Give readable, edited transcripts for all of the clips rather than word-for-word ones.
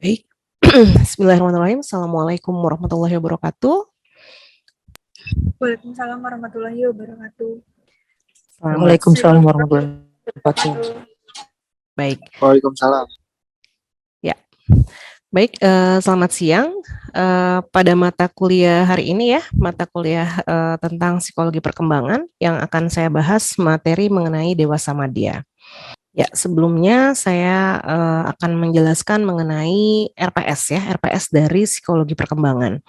Baik. Bismillahirrahmanirrahim. Assalamualaikum warahmatullahi wabarakatuh. Waalaikumsalam warahmatullahi wabarakatuh. Waalaikumsalam warahmatullahi wabarakatuh. Baik. Waalaikumsalam. Ya. Baik, selamat siang. Pada mata kuliah hari ini ya, mata kuliah tentang psikologi perkembangan yang akan saya bahas materi mengenai dewasa madya. Ya, sebelumnya saya akan menjelaskan mengenai RPS ya, RPS dari psikologi perkembangan.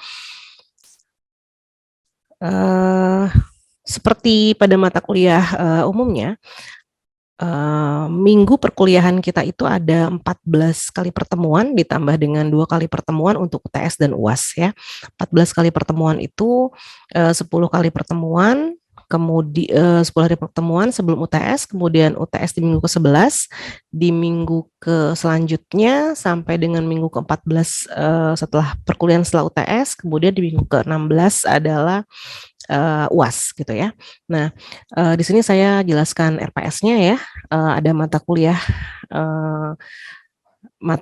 Seperti pada mata kuliah umumnya, minggu perkuliahan kita itu ada 14 kali pertemuan ditambah dengan 2 kali pertemuan untuk UTS dan UAS ya. 14 kali pertemuan itu 10 kali pertemuan, kemudian 10 hari pertemuan sebelum UTS, kemudian UTS di minggu ke-11, di minggu selanjutnya sampai dengan minggu ke-14 setelah perkuliahan setelah UTS, kemudian di minggu ke-16 adalah UAS gitu ya. Nah, di sini saya jelaskan RPS-nya ya. Ada mata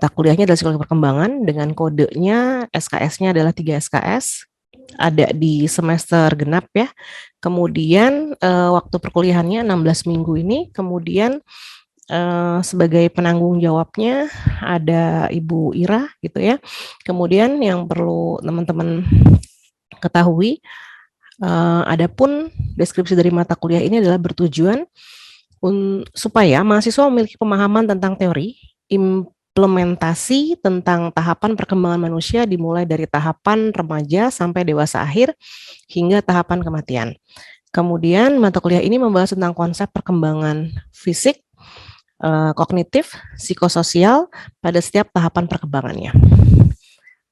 kuliahnya adalah psikologi perkembangan dengan kodenya SKS-nya adalah 3 SKS. Ada di semester genap ya. Kemudian waktu perkuliahannya 16 minggu ini, kemudian sebagai penanggung jawabnya ada Ibu Ira gitu ya. Kemudian yang perlu teman-teman ketahui, adapun deskripsi dari mata kuliah ini adalah bertujuan supaya mahasiswa memiliki pemahaman tentang teori, implementasi tentang tahapan perkembangan manusia dimulai dari tahapan remaja sampai dewasa akhir hingga tahapan kematian. Kemudian mata kuliah ini membahas tentang konsep perkembangan fisik, kognitif, psikososial pada setiap tahapan perkembangannya.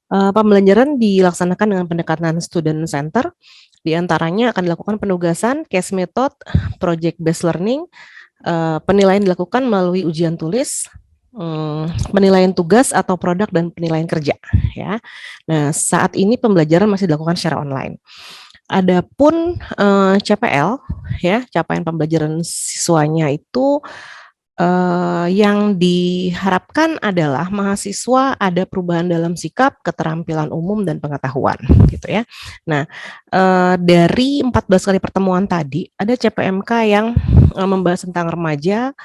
Pembelajaran dilaksanakan dengan pendekatan student center. Di antaranya akan dilakukan penugasan, case method, project based learning, penilaian dilakukan melalui ujian tulis, penilaian tugas atau produk dan penilaian kerja ya. Nah, saat ini pembelajaran masih dilakukan secara online. Adapun CPL ya, capaian pembelajaran siswanya itu yang diharapkan adalah mahasiswa ada perubahan dalam sikap, keterampilan umum, dan pengetahuan, gitu ya. Nah, dari 14 kali pertemuan tadi, ada CPMK yang membahas tentang remaja,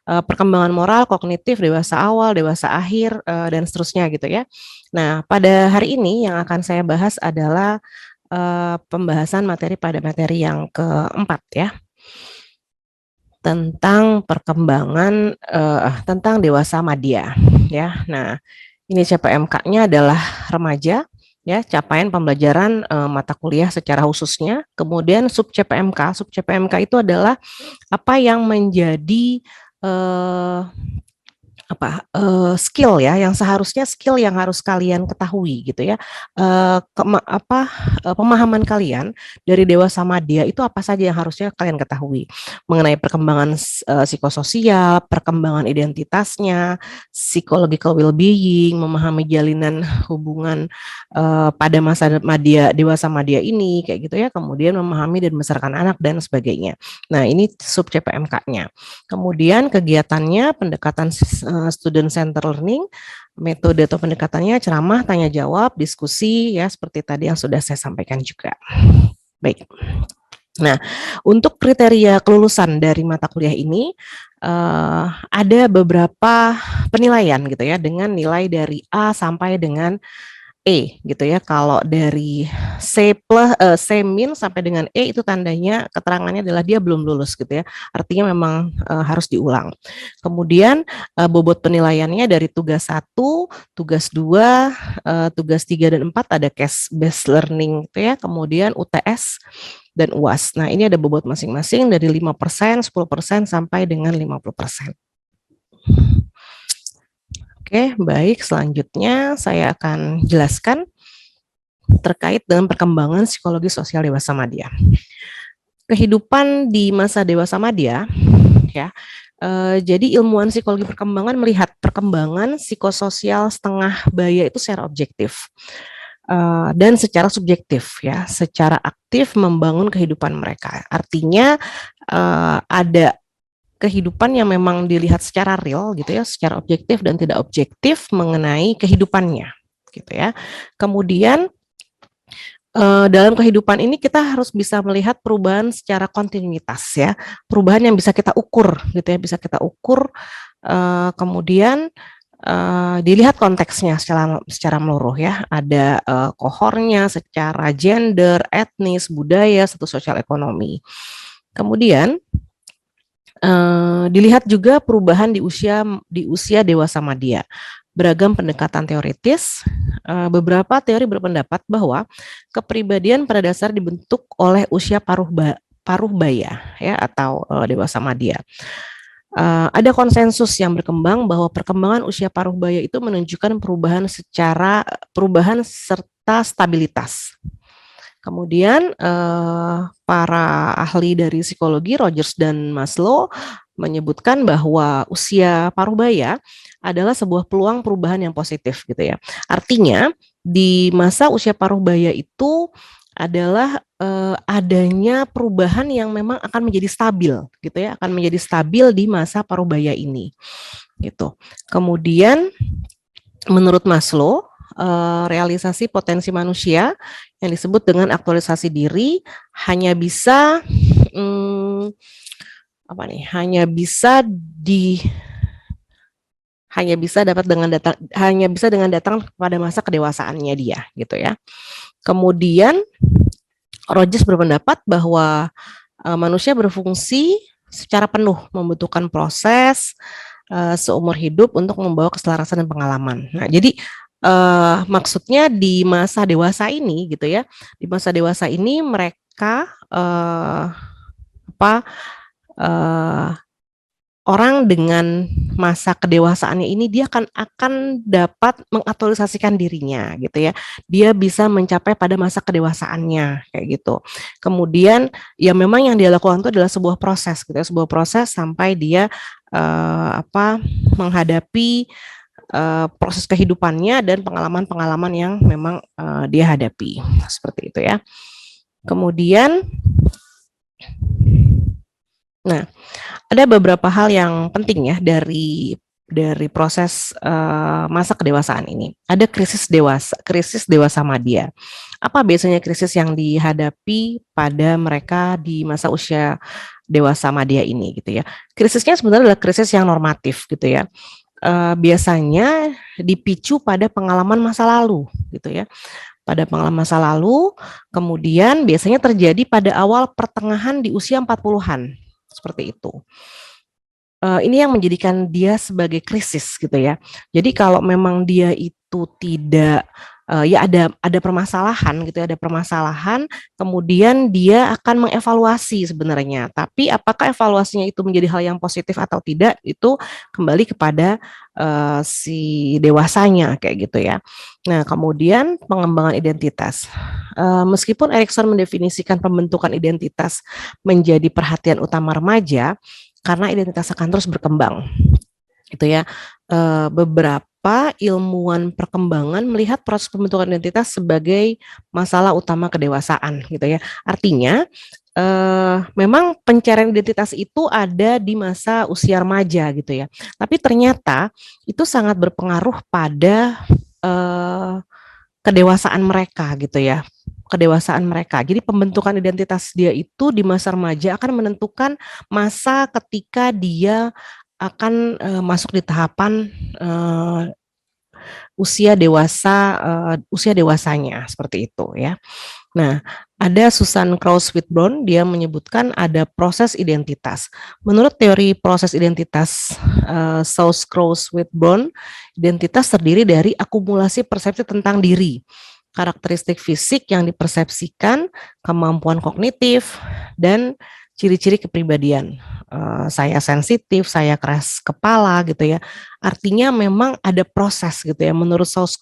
perkembangan moral, kognitif, dewasa awal, dewasa akhir, dan seterusnya gitu ya. Nah, pada hari ini yang akan saya bahas adalah pembahasan materi pada materi yang keempat ya, tentang perkembangan tentang dewasa madya ya. Nah, ini CPMK-nya adalah remaja ya, capaian pembelajaran mata kuliah secara khususnya. Kemudian sub CPMK itu adalah apa yang menjadi skill ya, yang seharusnya skill yang harus kalian ketahui gitu ya. Pemahaman kalian dari dewasa madya itu apa saja yang harusnya kalian ketahui mengenai perkembangan psikososial, perkembangan identitasnya, psychological well-being, memahami jalinan hubungan pada masa madya, dewasa madya ini kayak gitu ya. Kemudian memahami dan membesarkan anak dan sebagainya. Nah, ini sub CPMK-nya. Kemudian kegiatannya pendekatan student center learning, metode atau pendekatannya ceramah, tanya jawab, diskusi ya, seperti tadi yang sudah saya sampaikan juga. Baik. Nah, untuk kriteria kelulusan dari mata kuliah ini ada beberapa penilaian gitu ya, dengan nilai dari A sampai dengan E gitu ya. Kalau dari C min sampai dengan E itu tandanya keterangannya adalah dia belum lulus gitu ya. Artinya memang harus diulang. Kemudian bobot penilaiannya dari tugas 1, tugas 2, tugas 3 dan 4 ada case based learning gitu ya. Kemudian UTS dan UAS. Nah, ini ada bobot masing-masing dari 5%, 10% sampai dengan 50%. Oke, baik. Selanjutnya saya akan jelaskan terkait dengan perkembangan psikologi sosial dewasa madya. Kehidupan di masa dewasa madya, ya. Jadi ilmuwan psikologi perkembangan melihat perkembangan psikososial setengah baya itu secara objektif dan secara subjektif, ya, secara aktif membangun kehidupan mereka. Artinya ada kehidupan yang memang dilihat secara real gitu ya, secara objektif dan tidak objektif mengenai kehidupannya gitu ya. Kemudian dalam kehidupan ini kita harus bisa melihat perubahan secara kontinuitas ya, perubahan yang bisa kita ukur gitu ya, bisa kita ukur, kemudian dilihat konteksnya secara menyeluruh ya, ada kohornya secara gender, etnis, budaya, status sosial ekonomi. Kemudian dilihat juga perubahan di usia dewasa madya. Beragam pendekatan teoritis, beberapa teori berpendapat bahwa kepribadian pada dasar dibentuk oleh usia paruh baya ya atau dewasa madya. Ada konsensus yang berkembang bahwa perkembangan usia paruh baya itu menunjukkan perubahan serta stabilitas. Kemudian para ahli dari psikologi Rogers dan Maslow menyebutkan bahwa usia paruh baya adalah sebuah peluang perubahan yang positif gitu ya. Artinya di masa usia paruh baya itu adalah adanya perubahan yang memang akan menjadi stabil gitu ya, akan menjadi stabil di masa paruh baya ini gitu. Kemudian menurut Maslow, realisasi potensi manusia yang disebut dengan aktualisasi diri hanya bisa hanya bisa dengan datang pada masa kedewasaannya dia gitu ya. Kemudian Rogers berpendapat bahwa manusia berfungsi secara penuh membutuhkan proses seumur hidup untuk membawa keselarasan dan pengalaman. Nah, jadi maksudnya di masa dewasa ini gitu ya, di masa dewasa ini mereka orang dengan masa kedewasaannya ini dia akan dapat mengaktualisasikan dirinya gitu ya. Dia bisa mencapai pada masa kedewasaannya kayak gitu. Kemudian ya memang yang dia lakukan itu adalah sebuah proses gitu ya, sebuah proses sampai dia menghadapi proses kehidupannya dan pengalaman-pengalaman yang memang dia hadapi seperti itu ya. Kemudian ada beberapa hal yang penting ya dari proses masa kedewasaan ini. Ada krisis dewasa madya. Apa biasanya krisis yang dihadapi pada mereka di masa usia dewasa madya ini gitu ya? Krisisnya sebenarnya adalah krisis yang normatif gitu ya. Biasanya dipicu pada pengalaman masa lalu gitu ya. Pada pengalaman masa lalu, kemudian biasanya terjadi pada awal pertengahan di usia 40-an. Seperti itu. Ini yang menjadikan dia sebagai krisis gitu ya. Jadi kalau memang dia itu tidak ya ada permasalahan gitu ya, ada permasalahan, kemudian dia akan mengevaluasi sebenarnya. Tapi apakah evaluasinya itu menjadi hal yang positif atau tidak, itu kembali kepada si dewasanya kayak gitu ya. Nah, kemudian pengembangan identitas. Meskipun Erikson mendefinisikan pembentukan identitas menjadi perhatian utama remaja, karena identitas akan terus berkembang, gitu ya. Beberapa ilmuwan perkembangan melihat proses pembentukan identitas sebagai masalah utama kedewasaan, gitu ya. Artinya, memang pencarian identitas itu ada di masa usia remaja, gitu ya. Tapi ternyata itu sangat berpengaruh pada kedewasaan mereka, gitu ya. Kedewasaan mereka. Jadi pembentukan identitas dia itu di masa remaja akan menentukan masa ketika dia akan masuk di tahapan usia dewasanya seperti itu ya. Nah, ada Susan Krauss-Whitbrown, dia menyebutkan ada proses identitas. Menurut teori proses identitas South Krauss-Whitbrown, identitas terdiri dari akumulasi persepsi tentang diri, karakteristik fisik yang dipersepsikan, kemampuan kognitif, dan ciri-ciri kepribadian. Saya sensitif, saya keras kepala gitu ya. Artinya memang ada proses gitu ya. Menurut South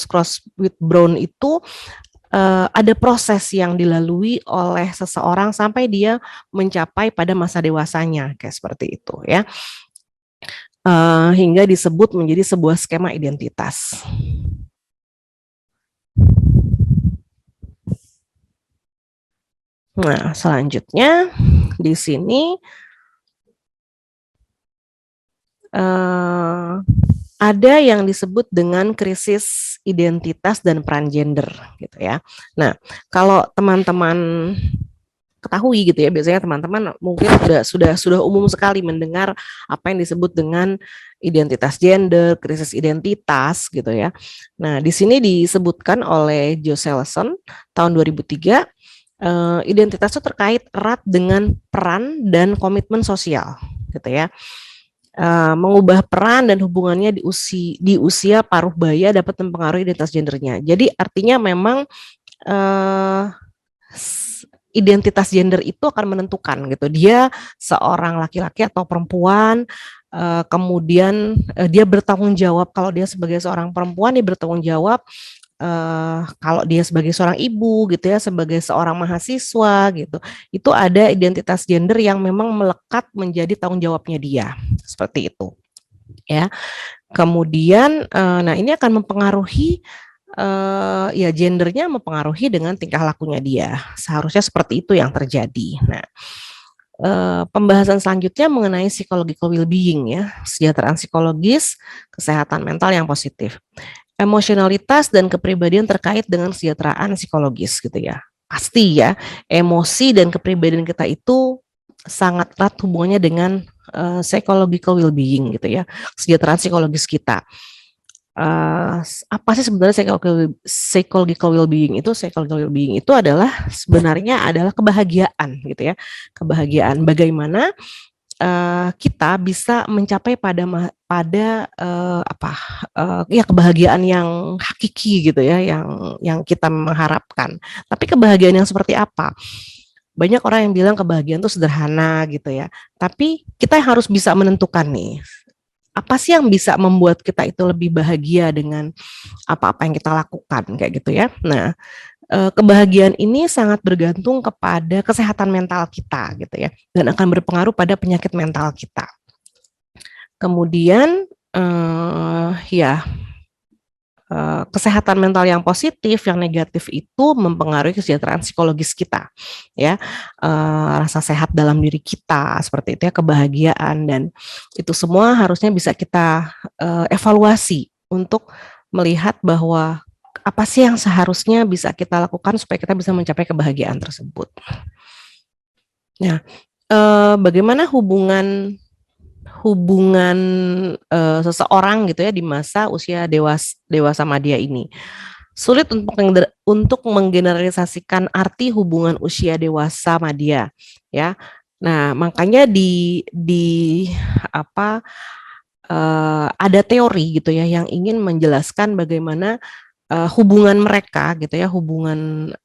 Cross-Whitbrown itu ada proses yang dilalui oleh seseorang sampai dia mencapai pada masa dewasanya kayak seperti itu ya. Hingga disebut menjadi sebuah skema identitas. Nah, selanjutnya di sini eh, ada yang disebut dengan krisis identitas dan peran gender gitu ya. Nah, kalau teman-teman ketahui gitu ya, biasanya teman-teman mungkin sudah umum sekali mendengar apa yang disebut dengan identitas gender, krisis identitas gitu ya. Nah, di sini disebutkan oleh Joe Selson tahun 2003, identitas itu terkait erat dengan peran dan komitmen sosial gitu ya. Mengubah peran dan hubungannya di usia paruh baya dapat mempengaruhi identitas gendernya. Jadi artinya memang uh, identitas gender itu akan menentukan gitu. Dia seorang laki-laki atau perempuan, kemudian dia bertanggung jawab. Kalau dia sebagai seorang perempuan, dia bertanggung jawab. Kalau dia sebagai seorang ibu gitu ya, sebagai seorang mahasiswa gitu, itu ada identitas gender yang memang melekat menjadi tanggung jawabnya dia, seperti itu ya. Kemudian, nah ini akan mempengaruhi ya gendernya mempengaruhi dengan tingkah lakunya dia. Seharusnya seperti itu yang terjadi. Nah, pembahasan selanjutnya mengenai psychological well-being ya, kesejahteraan psikologis, kesehatan mental yang positif. Emosionalitas dan kepribadian terkait dengan kesejahteraan psikologis gitu ya. Pasti ya, emosi dan kepribadian kita itu sangat erat hubungannya dengan psychological well-being gitu ya, kesejahteraan psikologis kita. Apa sih sebenarnya psychological well-being itu? Psychological well-being itu sebenarnya adalah kebahagiaan gitu ya, kebahagiaan. Bagaimana kita bisa mencapai pada kebahagiaan yang hakiki gitu ya, yang kita mengharapkan. Tapi kebahagiaan yang seperti apa? Banyak orang yang bilang kebahagiaan itu sederhana gitu ya. Tapi kita harus bisa menentukan nih, apa sih yang bisa membuat kita itu lebih bahagia dengan apa-apa yang kita lakukan kayak gitu ya. Nah, kebahagiaan ini sangat bergantung kepada kesehatan mental kita gitu ya, dan akan berpengaruh pada penyakit mental kita. Kemudian kesehatan mental yang positif, yang negatif itu mempengaruhi kesejahteraan psikologis kita, ya, rasa sehat dalam diri kita, seperti itu ya, kebahagiaan, dan itu semua harusnya bisa kita evaluasi untuk melihat bahwa apa sih yang seharusnya bisa kita lakukan supaya kita bisa mencapai kebahagiaan tersebut. Nah, bagaimana hubungan seseorang gitu ya di masa usia dewasa madya ini? Sulit untuk menggeneralisasikan arti hubungan usia dewasa madya ya. Nah, makanya ada teori gitu ya yang ingin menjelaskan bagaimana hubungan mereka gitu ya, hubungan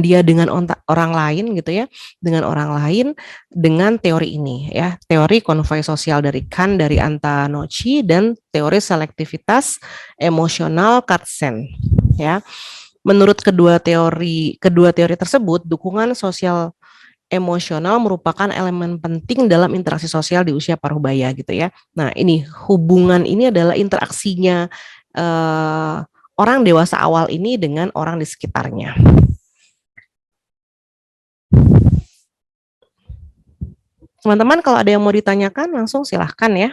dia dengan orang lain gitu ya, dengan orang lain dengan teori ini ya, teori konvoi sosial dari Kahn, dari Antonocci, dan teori selektivitas emosional Katzen ya. Menurut kedua teori tersebut, dukungan sosial emosional merupakan elemen penting dalam interaksi sosial di usia parubaya gitu ya. Nah, ini hubungan ini adalah interaksinya orang dewasa awal ini dengan orang di sekitarnya. Teman-teman, kalau ada yang mau ditanyakan langsung silahkan ya.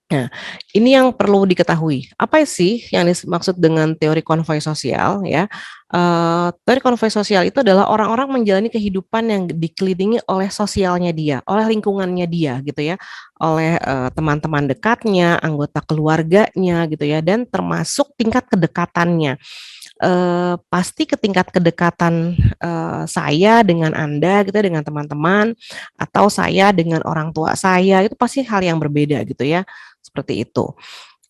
Nah, ini yang perlu diketahui. Apa sih yang dimaksud dengan teori konvoi sosial ya? Teori konvoi sosial itu adalah orang-orang menjalani kehidupan yang dikelilingi oleh sosialnya dia, oleh lingkungannya dia gitu ya, oleh teman-teman dekatnya, anggota keluarganya gitu ya, dan termasuk tingkat kedekatannya. Pasti ke tingkat kedekatan saya dengan Anda gitu ya, dengan teman-teman, atau saya dengan orang tua saya, itu pasti hal yang berbeda gitu ya, seperti itu.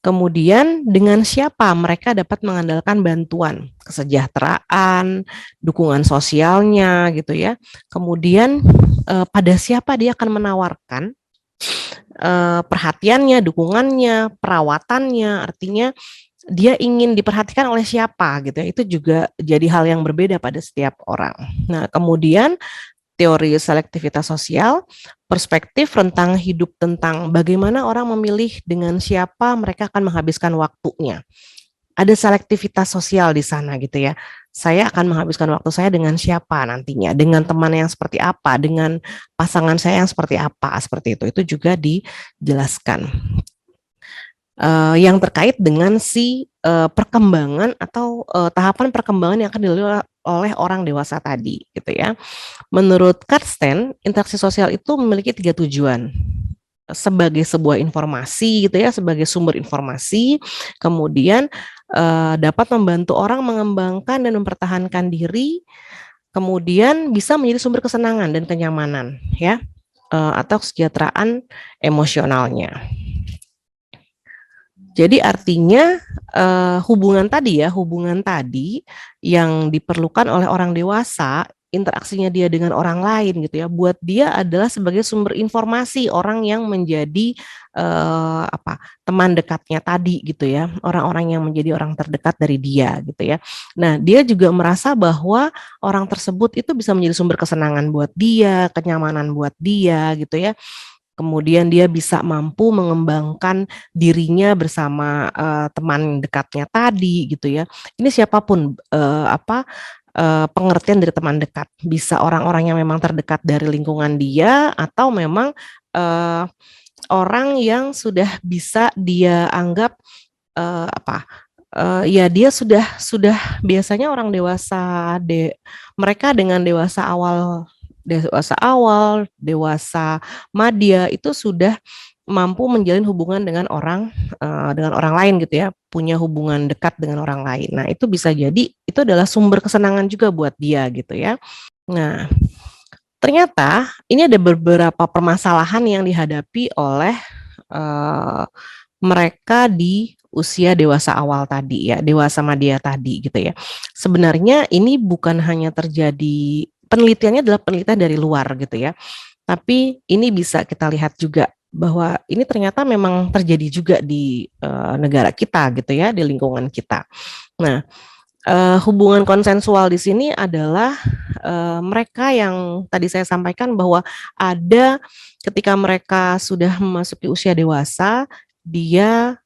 Kemudian dengan siapa mereka dapat mengandalkan bantuan, kesejahteraan, dukungan sosialnya gitu ya. Kemudian pada siapa dia akan menawarkan perhatiannya, dukungannya, perawatannya, artinya dia ingin diperhatikan oleh siapa gitu ya, itu juga jadi hal yang berbeda pada setiap orang. Nah, kemudian teori selektivitas sosial, perspektif tentang bagaimana orang memilih dengan siapa mereka akan menghabiskan waktunya. ada selektivitas sosial di sana gitu ya. Saya akan menghabiskan waktu saya dengan siapa nantinya, dengan teman yang seperti apa, dengan pasangan saya yang seperti apa, seperti itu. Itu juga dijelaskan. Yang terkait dengan si perkembangan atau tahapan perkembangan yang akan dilalui oleh orang dewasa tadi, gitu ya. Menurut Karsten, interaksi sosial itu memiliki 3 tujuan sebagai sebuah informasi gitu ya, sebagai sumber informasi, kemudian dapat membantu orang mengembangkan dan mempertahankan diri, kemudian bisa menjadi sumber kesenangan dan kenyamanan ya, atau kesejahteraan emosionalnya. Jadi artinya hubungan tadi yang diperlukan oleh orang dewasa, interaksinya dia dengan orang lain gitu ya, buat dia adalah sebagai sumber informasi orang yang menjadi teman dekatnya tadi gitu ya, orang-orang yang menjadi orang terdekat dari dia gitu ya. Nah, dia juga merasa bahwa orang tersebut itu bisa menjadi sumber kesenangan buat dia, kenyamanan buat dia gitu ya. Kemudian dia bisa mampu mengembangkan dirinya bersama teman dekatnya tadi gitu ya. Ini siapapun pengertian dari teman dekat, bisa orang-orang yang memang terdekat dari lingkungan dia atau memang orang yang sudah bisa dia anggap ya dia sudah biasanya orang dewasa mereka dengan dewasa madya itu sudah mampu menjalin hubungan dengan orang lain gitu ya, punya hubungan dekat dengan orang lain. Nah, itu bisa jadi itu adalah sumber kesenangan juga buat dia gitu ya. Nah, ternyata ini ada beberapa permasalahan yang dihadapi oleh mereka di usia dewasa awal tadi ya, dewasa madya tadi gitu ya. Sebenarnya ini bukan hanya terjadi, penelitiannya adalah penelitian dari luar gitu ya. Tapi ini bisa kita lihat juga bahwa ini ternyata memang terjadi juga di negara kita gitu ya, di lingkungan kita. Nah, hubungan konsensual di sini adalah mereka yang tadi saya sampaikan bahwa ada ketika mereka sudah memasuki usia dewasa, dia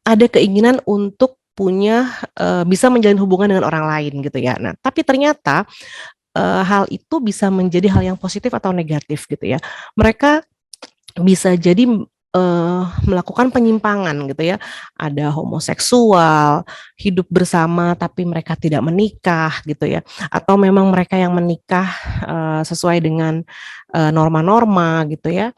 ada keinginan untuk bisa menjalin hubungan dengan orang lain gitu ya. Nah, tapi ternyata hal itu bisa menjadi hal yang positif atau negatif gitu ya. Mereka bisa jadi melakukan penyimpangan gitu ya. Ada homoseksual, hidup bersama tapi mereka tidak menikah gitu ya. Atau memang mereka yang menikah sesuai dengan norma-norma gitu ya.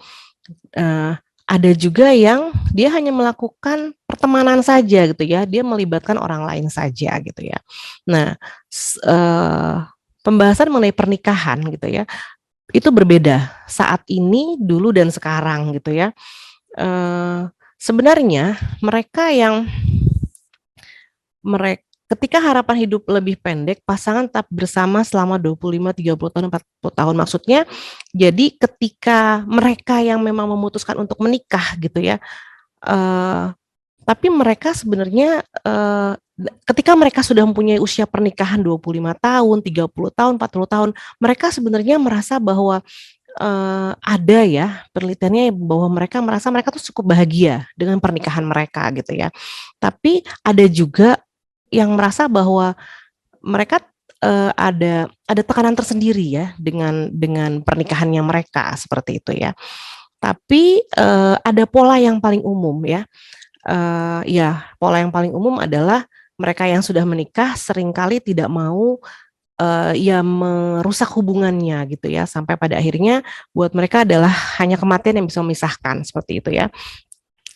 Ada juga yang dia hanya melakukan pertemanan saja gitu ya. Dia melibatkan orang lain saja gitu ya. Nah, pembahasan mengenai pernikahan gitu ya, itu berbeda saat ini, dulu dan sekarang gitu ya. Sebenarnya ketika harapan hidup lebih pendek, pasangan tetap bersama selama 25, 30 tahun, 40 tahun. Maksudnya, jadi ketika mereka yang memang memutuskan untuk menikah gitu ya, tapi mereka sebenarnya ketika mereka sudah mempunyai usia pernikahan 25 tahun, 30 tahun, 40 tahun, mereka sebenarnya merasa bahwa ada ya penelitiannya bahwa mereka merasa mereka tuh cukup bahagia dengan pernikahan mereka gitu ya. Tapi ada juga yang merasa bahwa mereka ada tekanan tersendiri ya dengan pernikahannya mereka seperti itu ya. Tapi ada pola yang paling umum ya. Pola yang paling umum adalah mereka yang sudah menikah seringkali tidak mau merusak hubungannya gitu ya, sampai pada akhirnya buat mereka adalah hanya kematian yang bisa memisahkan seperti itu ya.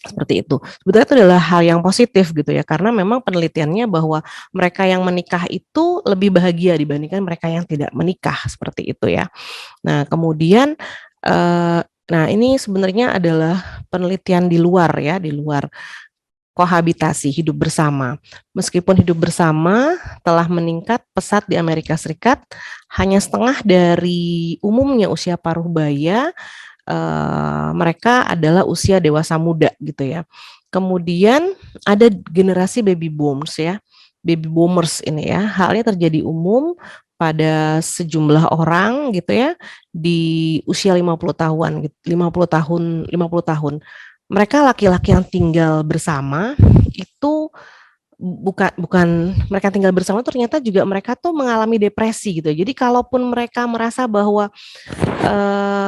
Seperti itu. Sebetulnya itu adalah hal yang positif gitu ya, karena memang penelitiannya bahwa mereka yang menikah itu lebih bahagia dibandingkan mereka yang tidak menikah seperti itu ya. Nah, kemudian ini sebenarnya adalah penelitian di luar kohabitasi, hidup bersama. Meskipun hidup bersama telah meningkat pesat di Amerika Serikat, hanya setengah dari umumnya usia paruh baya, mereka adalah usia dewasa muda gitu ya. Kemudian ada generasi baby boomers ya, baby boomers ini ya, halnya terjadi umum pada sejumlah orang gitu ya, di usia 50 tahun, 50 tahun. Mereka laki-laki yang tinggal bersama itu bukan mereka tinggal bersama tuh ternyata juga mereka tuh mengalami depresi gitu. Jadi kalaupun mereka merasa bahwa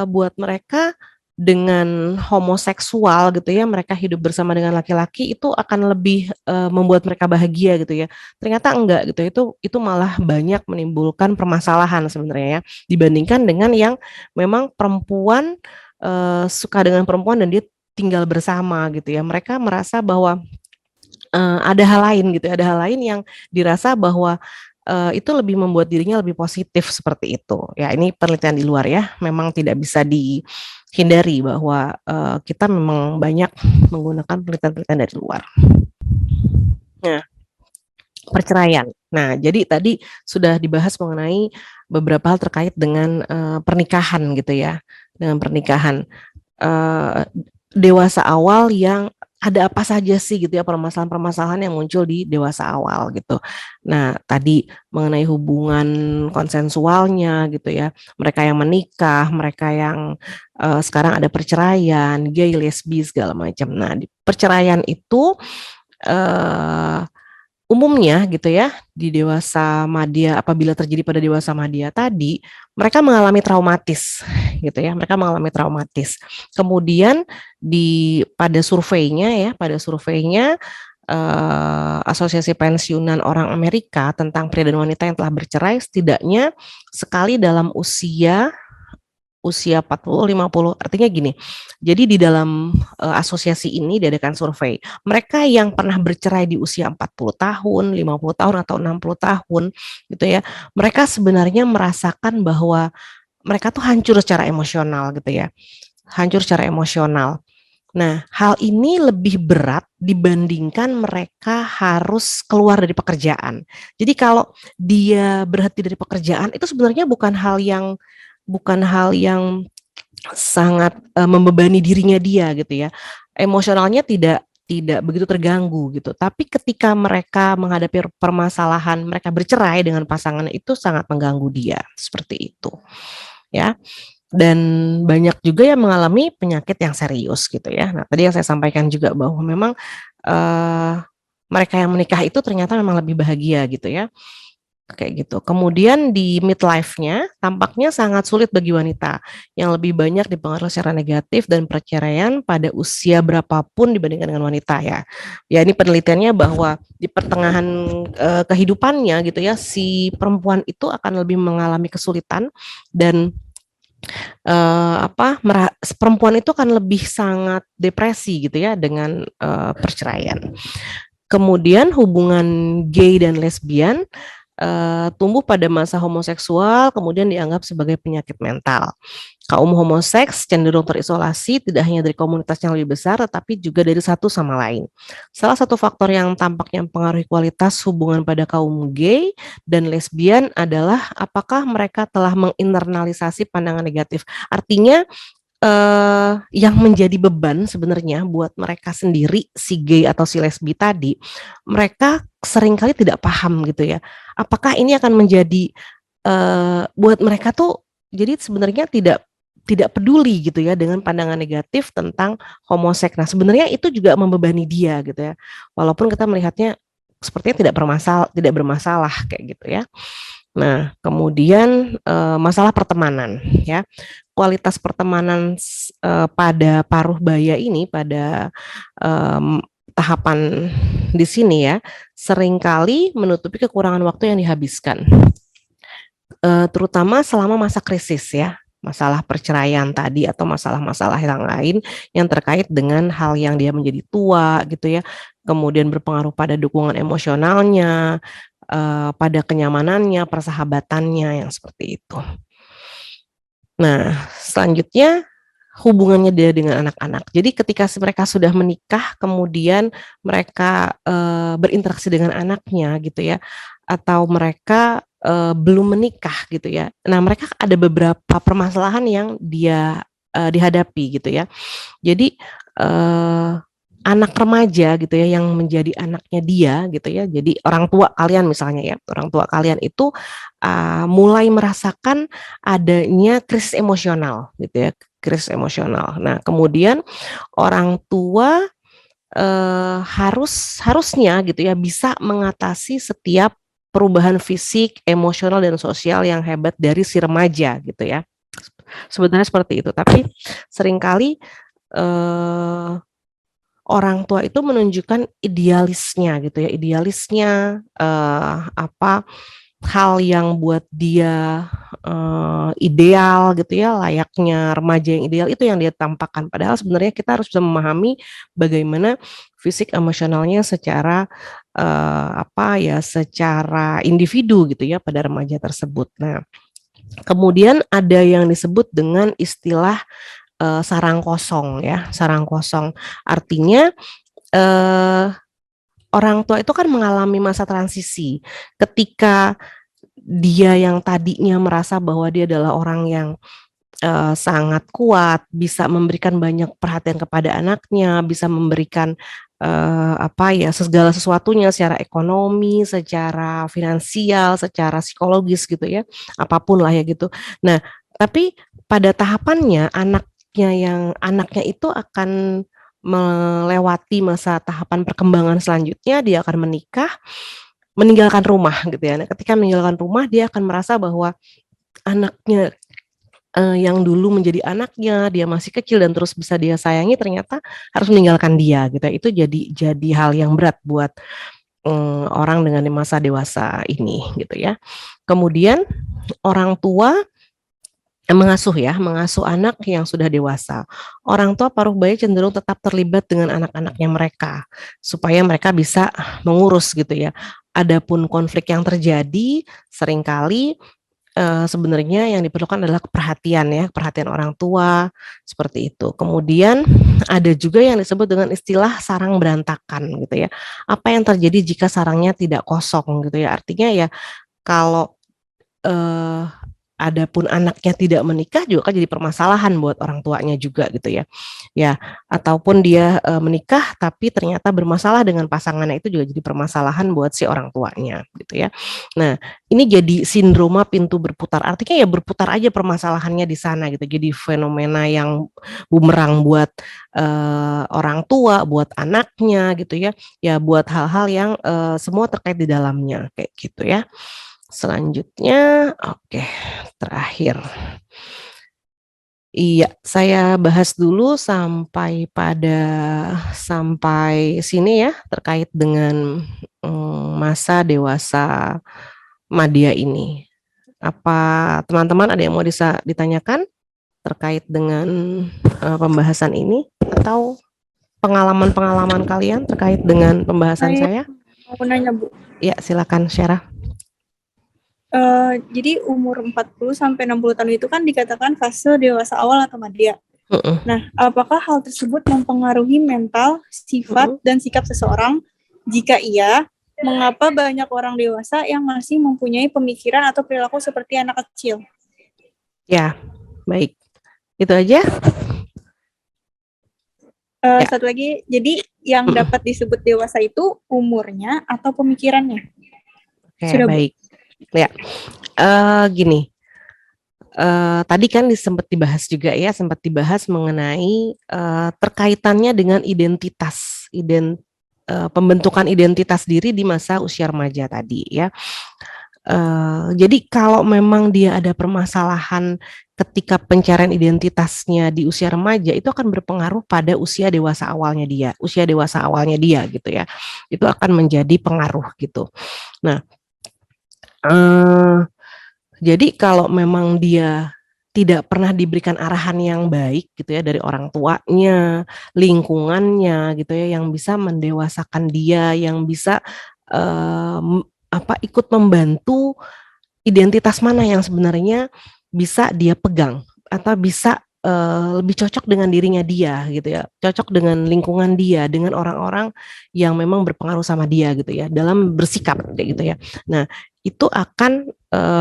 buat mereka dengan homoseksual gitu ya, mereka hidup bersama dengan laki-laki itu akan lebih membuat mereka bahagia gitu ya. Ternyata enggak gitu. Itu malah banyak menimbulkan permasalahan sebenarnya ya, dibandingkan dengan yang memang perempuan suka dengan perempuan dan dia tinggal bersama gitu ya. Mereka merasa bahwa ada hal lain gitu, ada hal lain yang dirasa bahwa itu lebih membuat dirinya lebih positif seperti itu. Ya, ini penelitian di luar ya, memang tidak bisa dihindari bahwa kita memang banyak menggunakan penelitian-penelitian dari luar. Nah, perceraian. Nah, jadi tadi sudah dibahas mengenai beberapa hal terkait dengan pernikahan gitu ya, dengan pernikahan. Dewasa awal yang ada apa saja sih gitu ya permasalahan-permasalahan yang muncul di dewasa awal gitu. Nah, tadi mengenai hubungan konsensualnya gitu ya, mereka yang menikah, mereka yang sekarang ada perceraian, gay, lesbi segala macam. Nah, di perceraian itu umumnya gitu ya di dewasa madya, apabila terjadi pada dewasa madya tadi, mereka mengalami traumatis gitu ya, mereka mengalami traumatis. Kemudian pada surveinya Asosiasi Pensiunan Orang Amerika tentang pria dan wanita yang telah bercerai setidaknya sekali dalam usia 40, 50, artinya gini. Jadi di dalam asosiasi ini diadakan survei. Mereka yang pernah bercerai di usia 40 tahun, 50 tahun atau 60 tahun gitu ya. Mereka sebenarnya merasakan bahwa mereka tuh hancur secara emosional gitu ya. Hancur secara emosional. Nah, hal ini lebih berat dibandingkan mereka harus keluar dari pekerjaan. Jadi kalau dia berhenti dari pekerjaan itu sebenarnya bukan hal yang sangat membebani dirinya dia gitu ya. Emosionalnya tidak begitu terganggu gitu. Tapi ketika mereka menghadapi permasalahan mereka bercerai dengan pasangan itu sangat mengganggu dia seperti itu. Ya. Dan banyak juga yang mengalami penyakit yang serius gitu ya. Nah, tadi yang saya sampaikan juga bahwa memang mereka yang menikah itu ternyata memang lebih bahagia gitu ya. Kayak gitu. Kemudian di midlife-nya tampaknya sangat sulit bagi wanita yang lebih banyak dipengaruhi secara negatif dan perceraian pada usia berapapun dibandingkan dengan wanita ya. Ya ini penelitiannya bahwa di pertengahan kehidupannya gitu ya si perempuan itu akan lebih mengalami kesulitan dan perempuan itu akan lebih sangat depresi gitu ya dengan perceraian. Kemudian hubungan gay dan lesbian tumbuh pada masa homoseksual kemudian dianggap sebagai penyakit mental. Kaum homoseks cenderung terisolasi tidak hanya dari komunitas yang lebih besar tetapi juga dari satu sama lain. Salah satu faktor yang tampaknya mempengaruhi kualitas hubungan pada kaum gay dan lesbian adalah apakah mereka telah menginternalisasi pandangan negatif. Artinya yang menjadi beban sebenarnya buat mereka sendiri si gay atau si lesbi tadi, mereka seringkali tidak paham gitu ya. Apakah ini akan menjadi buat mereka tuh jadi sebenarnya tidak peduli gitu ya dengan pandangan negatif tentang homoseks. Nah, sebenarnya itu juga membebani dia gitu ya. Walaupun kita melihatnya sepertinya tidak bermasalah kayak gitu ya. Nah, kemudian masalah pertemanan ya. Kualitas pertemanan pada paruh baya ini pada tahapan di sini ya seringkali menutupi kekurangan waktu yang dihabiskan. Terutama selama masa krisis ya, masalah perceraian tadi atau masalah-masalah yang lain yang terkait dengan hal yang dia menjadi tua gitu ya, kemudian berpengaruh pada dukungan emosionalnya, pada kenyamanannya, persahabatannya yang seperti itu. Nah, selanjutnya hubungannya dia dengan anak-anak. Jadi ketika mereka sudah menikah, kemudian mereka berinteraksi dengan anaknya gitu ya, atau mereka belum menikah gitu ya. Nah, mereka ada beberapa permasalahan yang dia dihadapi gitu ya. Jadi anak remaja gitu ya yang menjadi anaknya dia gitu ya. Jadi orang tua kalian misalnya ya, orang tua kalian itu mulai merasakan adanya krisis emosional gitu ya, krisis emosional. Nah, kemudian orang tua harusnya gitu ya bisa mengatasi setiap perubahan fisik, emosional dan sosial yang hebat dari si remaja gitu ya. Sebenarnya seperti itu, tapi seringkali eh, orang tua itu menunjukkan idealisnya gitu ya, idealisnya apa hal yang buat dia ideal gitu ya, layaknya remaja yang ideal itu yang dia tampakkan. Padahal sebenarnya kita harus bisa memahami bagaimana fisik emosionalnya secara apa ya, secara individu gitu ya pada remaja tersebut. Nah, kemudian ada yang disebut dengan istilah sarang kosong ya, sarang kosong. Artinya eh, orang tua itu kan mengalami masa transisi ketika dia yang tadinya merasa bahwa dia adalah orang yang sangat kuat, bisa memberikan banyak perhatian kepada anaknya, bisa memberikan apa ya segala sesuatunya secara ekonomi, secara finansial, secara psikologis gitu ya, apapun lah ya gitu. Nah, tapi pada tahapannya anaknya itu akan melewati masa tahapan perkembangan selanjutnya, dia akan menikah, meninggalkan rumah gitu ya. Nah, ketika meninggalkan rumah, dia akan merasa bahwa anaknya yang dulu menjadi anaknya, dia masih kecil dan terus bisa dia sayangi, ternyata harus meninggalkan dia gitu ya. Itu jadi hal yang berat buat orang dengan masa dewasa ini gitu ya. Kemudian orang tua mengasuh anak yang sudah dewasa. Orang tua paruh baya cenderung tetap terlibat dengan anak-anaknya mereka supaya mereka bisa mengurus gitu ya. Adapun konflik yang terjadi seringkali sebenarnya yang diperlukan adalah perhatian ya, perhatian orang tua seperti itu. Kemudian ada juga yang disebut dengan istilah sarang berantakan gitu ya. Apa yang terjadi jika sarangnya tidak kosong gitu ya? Artinya ya kalau eh, adapun anaknya tidak menikah juga kan jadi permasalahan buat orang tuanya juga gitu ya. Ya, ataupun dia menikah tapi ternyata bermasalah dengan pasangannya itu juga jadi permasalahan buat si orang tuanya gitu ya. Nah, ini jadi sindroma pintu berputar. Artinya ya berputar aja permasalahannya di sana gitu. Jadi fenomena yang bumerang buat orang tua, buat anaknya gitu ya. Ya buat hal-hal yang semua terkait di dalamnya kayak gitu ya. Selanjutnya, oke, terakhir. Iya, saya bahas dulu sampai sini ya terkait dengan masa dewasa madya ini. Apa teman-teman ada yang mau ditanyakan terkait dengan pembahasan ini atau pengalaman-pengalaman kalian terkait dengan pembahasan saya? Mau nanya, Bu. Ya, silakan Syarah. Jadi umur 40 sampai 60 tahun itu kan dikatakan fase dewasa awal atau madya. Nah, apakah hal tersebut mempengaruhi mental, sifat, dan sikap seseorang? Jika iya, mengapa banyak orang dewasa yang masih mempunyai pemikiran atau perilaku seperti anak kecil? Ya, baik. Itu aja. Ya. Satu lagi, jadi yang dapat disebut dewasa itu umurnya atau pemikirannya? Oke, Sudah, baik. Ya, gini. Tadi kan sempat dibahas mengenai terkaitannya dengan pembentukan identitas diri di masa usia remaja tadi ya. Jadi kalau memang dia ada permasalahan ketika pencarian identitasnya di usia remaja, itu akan berpengaruh pada usia dewasa awalnya dia gitu ya. Itu akan menjadi pengaruh gitu. Nah, jadi kalau memang dia tidak pernah diberikan arahan yang baik gitu ya dari orang tuanya, lingkungannya gitu ya, yang bisa mendewasakan dia, yang bisa ikut membantu identitas mana yang sebenarnya bisa dia pegang atau bisa lebih cocok dengan dirinya dia gitu ya, cocok dengan lingkungan dia, dengan orang-orang yang memang berpengaruh sama dia gitu ya, dalam bersikap kayak gitu ya. Nah, itu akan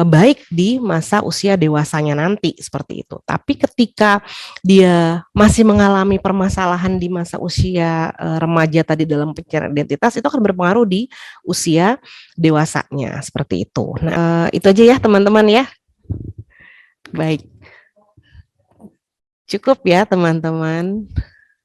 baik di masa usia dewasanya nanti seperti itu. Tapi ketika dia masih mengalami permasalahan di masa usia remaja tadi dalam pencarian identitas, itu akan berpengaruh di usia dewasanya seperti itu. Nah, itu aja ya teman-teman ya. Baik. Cukup ya teman-teman.